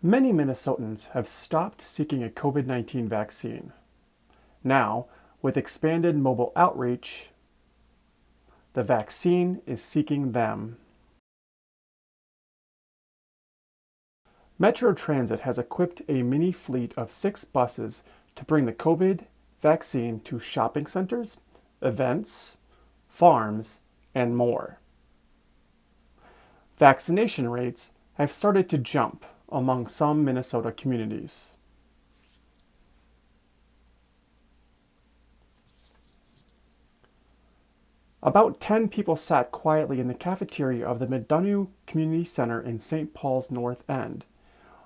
Many Minnesotans have stopped seeking a COVID-19 vaccine. Now, with expanded mobile outreach, the vaccine is seeking them. Metro Transit has equipped a mini fleet of 6 buses to bring the COVID vaccine to shopping centers, events, farms, and more. Vaccination rates have started to jump among some Minnesota communities. About 10 people sat quietly in the cafeteria of the Middanuo Community Center in St. Paul's North End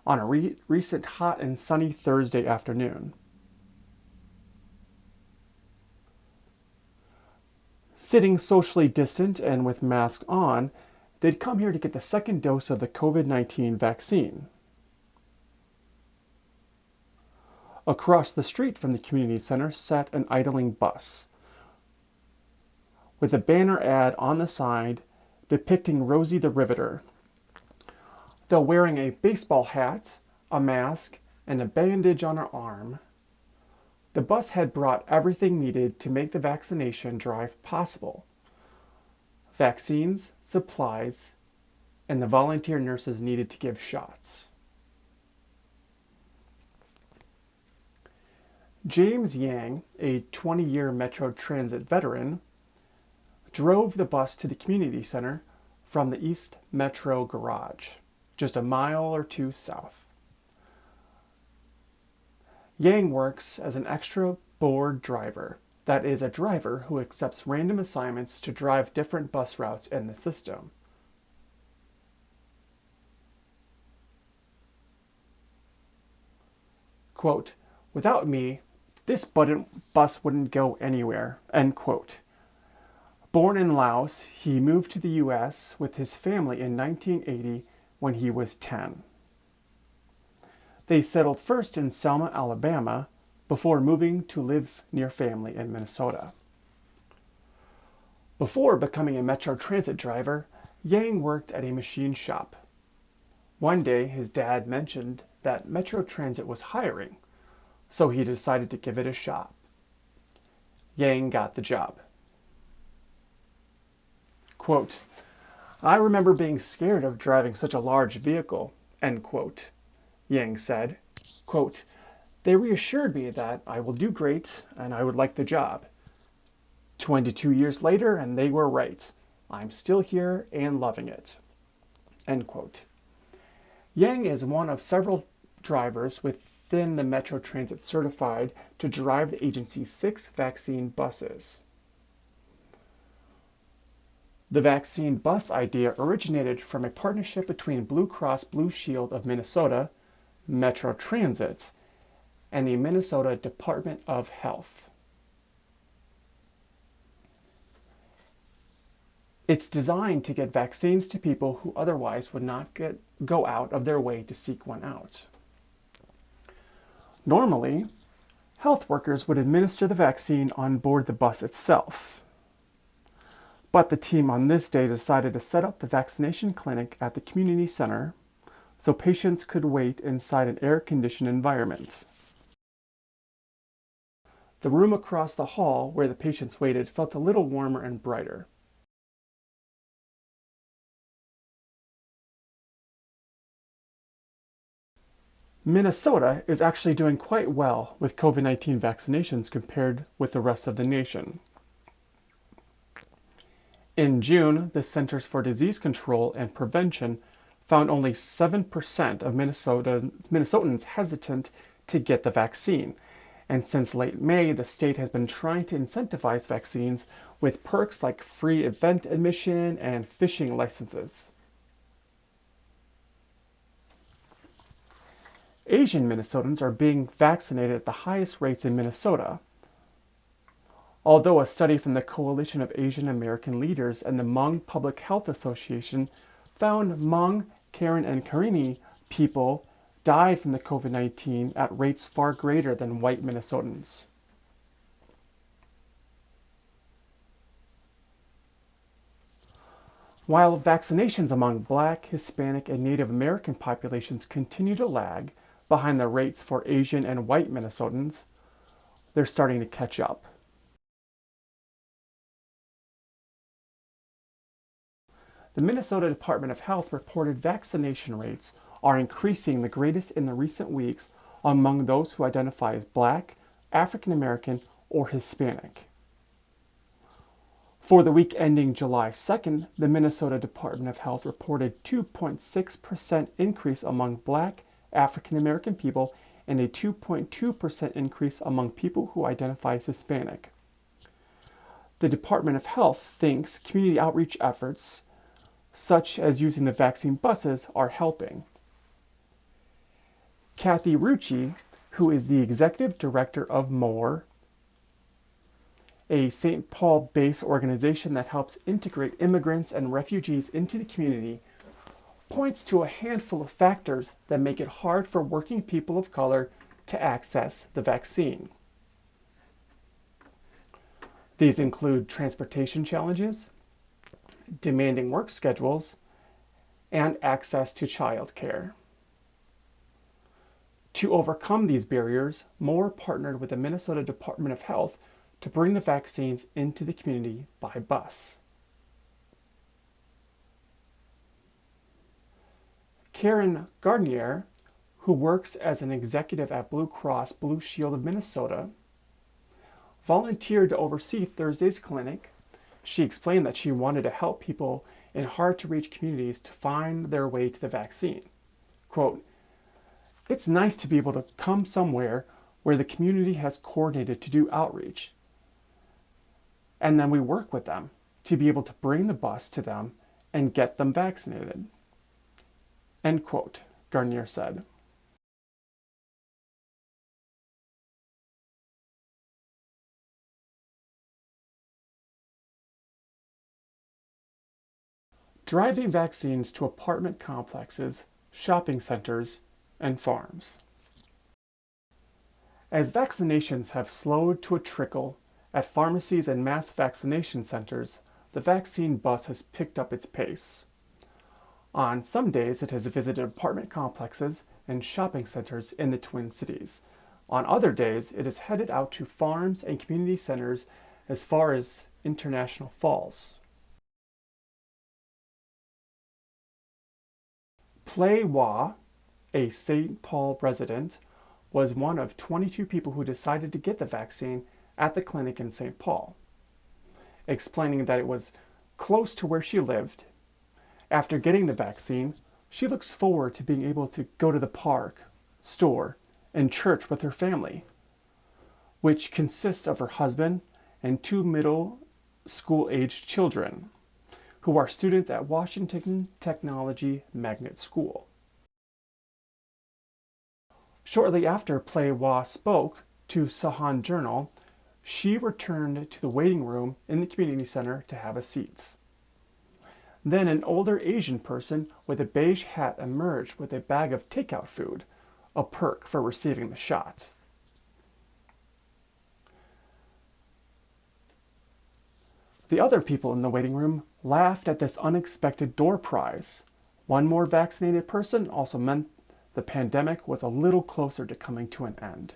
on a recent hot and sunny Thursday afternoon. Sitting socially distant and with masks on, they'd come here to get the second dose of the COVID-19 vaccine. Across the street from the community center sat an idling bus, with a banner ad on the side depicting Rosie the Riveter. Though wearing a baseball hat, a mask, and a bandage on her arm, the bus had brought everything needed to make the vaccination drive possible: vaccines, supplies, and the volunteer nurses needed to give shots. James Yang, a 20-year Metro Transit veteran, drove the bus to the community center from the East Metro Garage, just a mile or two south. Yang works as an extra board driver, that is, a driver who accepts random assignments to drive different bus routes in the system. Quote, "Without me, this bus wouldn't go anywhere," end quote. Born in Laos, he moved to the U.S. with his family in 1980 when he was 10. They settled first in Selma, Alabama, before moving to live near family in Minnesota. Before becoming a Metro Transit driver, Yang worked at a machine shop. One day, his dad mentioned that Metro Transit was hiring, so he decided to give it a shot. Yang got the job. Quote, "I remember being scared of driving such a large vehicle," end quote. Yang said, quote, "They reassured me that I will do great and I would like the job. 22 years later, and they were right. I'm still here and loving it," end quote. Yang is one of several drivers within the Metro Transit certified to drive the agency's 6 vaccine buses. The vaccine bus idea originated from a partnership between Blue Cross Blue Shield of Minnesota, Metro Transit, and the Minnesota Department of Health. It's designed to get vaccines to people who otherwise would not go out of their way to seek one out. Normally, health workers would administer the vaccine on board the bus itself. But the team on this day decided to set up the vaccination clinic at the community center so patients could wait inside an air-conditioned environment. The room across the hall where the patients waited felt a little warmer and brighter. Minnesota is actually doing quite well with COVID-19 vaccinations compared with the rest of the nation. In June, the Centers for Disease Control and Prevention found only 7% of Minnesotans hesitant to get the vaccine, and since late May, the state has been trying to incentivize vaccines with perks like free event admission and fishing licenses. Asian Minnesotans are being vaccinated at the highest rates in Minnesota. Although a study from the Coalition of Asian American Leaders and the Hmong Public Health Association found Hmong, Karen, and Karenni people died from the COVID-19 at rates far greater than white Minnesotans. While vaccinations among Black, Hispanic, and Native American populations continue to lag behind the rates for Asian and white Minnesotans, they're starting to catch up. The Minnesota Department of Health reported vaccination rates are increasing the greatest in the recent weeks among those who identify as Black, African American, or Hispanic. For the week ending July 2nd, the Minnesota Department of Health reported 2.6% increase among Black, African American people and a 2.2% increase among people who identify as Hispanic. The Department of Health thinks community outreach efforts, such as using the vaccine buses, are helping. Kathy Rucci, who is the executive director of MORE, a St. Paul-based organization that helps integrate immigrants and refugees into the community, points to a handful of factors that make it hard for working people of color to access the vaccine. These include transportation challenges, demanding work schedules, and access to child care. To overcome these barriers, MORE partnered with the Minnesota Department of Health to bring the vaccines into the community by bus. Karen Gardnier, who works as an executive at Blue Cross Blue Shield of Minnesota, volunteered to oversee Thursday's clinic. She explained that she wanted to help people in hard-to-reach communities to find their way to the vaccine. Quote, "It's nice to be able to come somewhere where the community has coordinated to do outreach. And then we work with them to be able to bring the bus to them and get them vaccinated." End quote, Gardnier said. Driving vaccines to apartment complexes, shopping centers, and farms. As vaccinations have slowed to a trickle at pharmacies and mass vaccination centers, the vaccine bus has picked up its pace. On some days, it has visited apartment complexes and shopping centers in the Twin Cities. On other days, it is headed out to farms and community centers as far as International Falls. Play Wah, a St. Paul resident, was one of 22 people who decided to get the vaccine at the clinic in St. Paul, explaining that it was close to where she lived. After getting the vaccine, she looks forward to being able to go to the park, store, and church with her family, which consists of her husband and 2 middle school-aged children, who are students at Washington Technology Magnet School. Shortly after Play Wah spoke to Sahan Journal, she returned to the waiting room in the community center to have a seat. Then an older Asian person with a beige hat emerged with a bag of takeout food, a perk for receiving the shot. The other people in the waiting room laughed at this unexpected door prize. One more vaccinated person also meant the pandemic was a little closer to coming to an end.